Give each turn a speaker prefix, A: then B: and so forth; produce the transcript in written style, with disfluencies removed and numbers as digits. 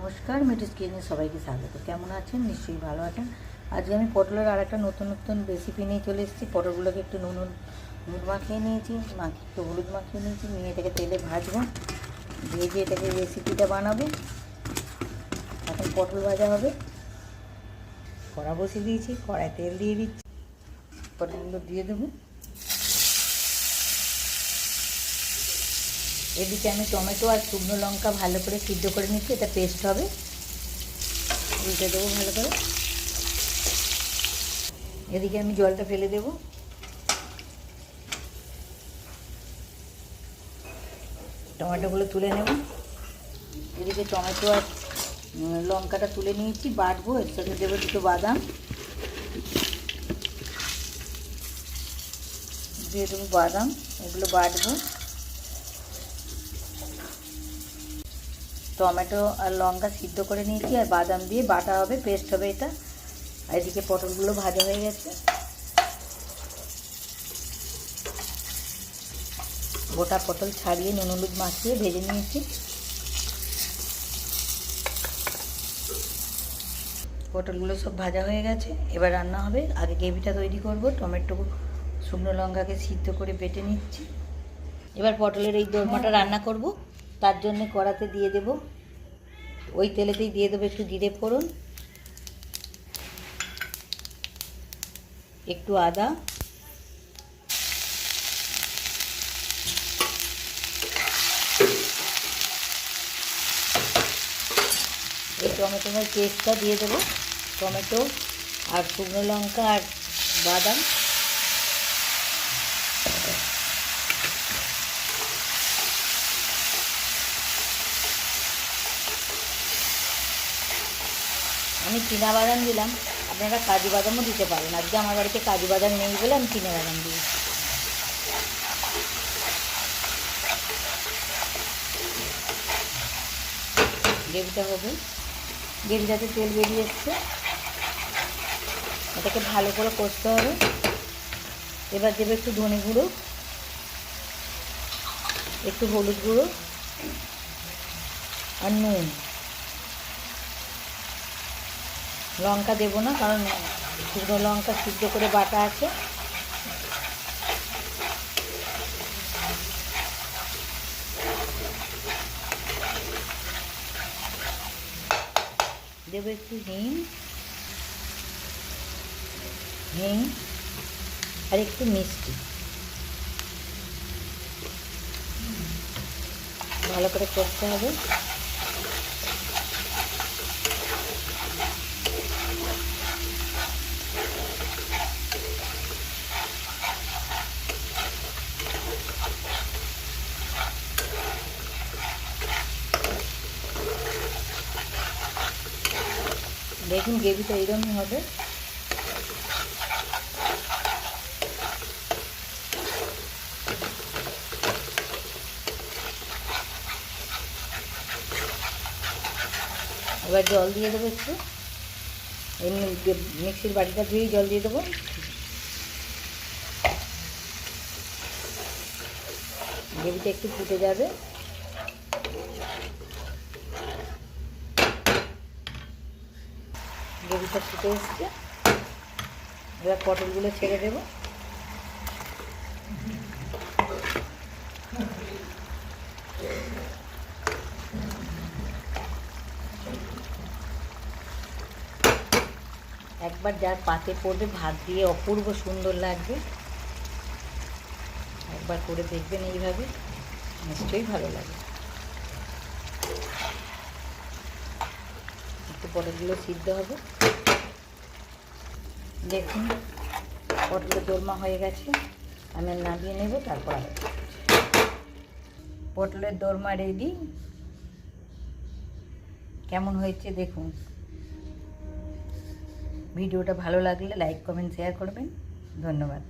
A: নমস্কার, মিঠুস কিচেনে সবাইকে স্বাগত। কেমন আছেন? নিশ্চয়ই ভালো আছেন। আজকে আমি পটলের আর একটা নতুন নতুন রেসিপি নিয়ে চলে এসেছি। পটলগুলোকে একটু নুন মাখিয়ে নিয়েছি, একটু হলুদ মাখিয়ে নিয়েছি, নিয়ে এটাকে তেলে ভাজবো, ভেজে এটাকে রেসিপিটা বানাবো। এখন পটল ভাজা হবে। কড়া বসিয়ে দিয়েছি, কড়ায় তেল দিয়ে দিচ্ছি, পটলগুলো দিয়ে দেবো। এদিকে আমি টমেটো আর শুকনো লঙ্কা ভালো করে সিদ্ধ করে নিচ্ছি, এটা পেস্ট হবে। উল্টে দেবো ভালো করে। এদিকে আমি জলটা ফেলে দেবো। টমেটোগুলো তুলে নেব। এদিকে টমেটো আর লঙ্কাটা তুলে নিয়েছি, বাটবো। এর সাথে দেবো দুটো বাদাম, দিয়ে দেবো বাদাম, এগুলো বাটবো। টমেটো আর লঙ্কা সিদ্ধ করে নিয়েছি, আর বাদাম দিয়ে বাটা হবে, পেস্ট হবে এটা। আর এদিকে পটলগুলো ভাজা হয়ে গেছে। গোটা পটল ছাড়িয়ে নুন হলুদ মাখিয়ে ভেজে নিয়েছি। পটলগুলো সব ভাজা হয়ে গেছে, এবার রান্না হবে। আগে গ্রেভিটা তৈরি করব। টমেটো শুকনো লঙ্কাকে সিদ্ধ করে বেটে নিচ্ছি। এবার পটলের এই দোরমাটা রান্না করব। তার জন্য কড়াতে দিয়ে দেব, ওই তেলেতেই দিয়ে দেবো একটু জিরে ফোড়ন, একটু আদা, এই টমেটোর পেস্টটা দিয়ে দেবো। টমেটো আর শুকনো লঙ্কা আর বাদাম, আমি চীনা বাদাম দিলাম, আপনারা কাজু বাদামও দিতে পারেন। আজকে আমার বাড়িতে কাজু বাদাম নেই বলে আমি চীনা বাদাম দিয়েছি। গ্রেভিটা হবে, গ্রেভিটাতে তেল বেরিয়ে এসছে, এটাকে ভালো করে কষতে হবে। এবার দেবে একটু ধনে গুঁড়ো, একটু হলুদ গুঁড়ো আর নুন। লঙ্কা দেবো না, কারণ শুকনো লঙ্কা সিদ্ধ করে বাটা আছে। দেবো একটু হিং আর একটু মিষ্টি। ভালো করে কষতে হবে। দেখুন গ্রেভিটা এইরকমই হবে। এবার জল দিয়ে দেবো একটু, এমনি মিক্সির বাটিটা ধুয়েই জল দিয়ে দেবো। গ্রেভিটা একটু ফুটে যাবে। গ্রেভিটা ফুটে এসছে, এবার পটলগুলো ছেড়ে দেবো। একবার যার পাতে পড়বে ভাত দিয়ে অপূর্ব সুন্দর লাগবে। একবার করে দেখবেন এইভাবে, নিশ্চয়ই ভালো লাগে। একটু পটলগুলো সিদ্ধ হবে। দেখুন পটলের দোরমা হয়ে গেছে, আমি নামিয়ে নেব। তারপর পটলের দোরমা রেডি। কেমন হয়েছে দেখুন। ভিডিওটা ভালো লাগলে লাইক কমেন্ট শেয়ার করবেন। ধন্যবাদ।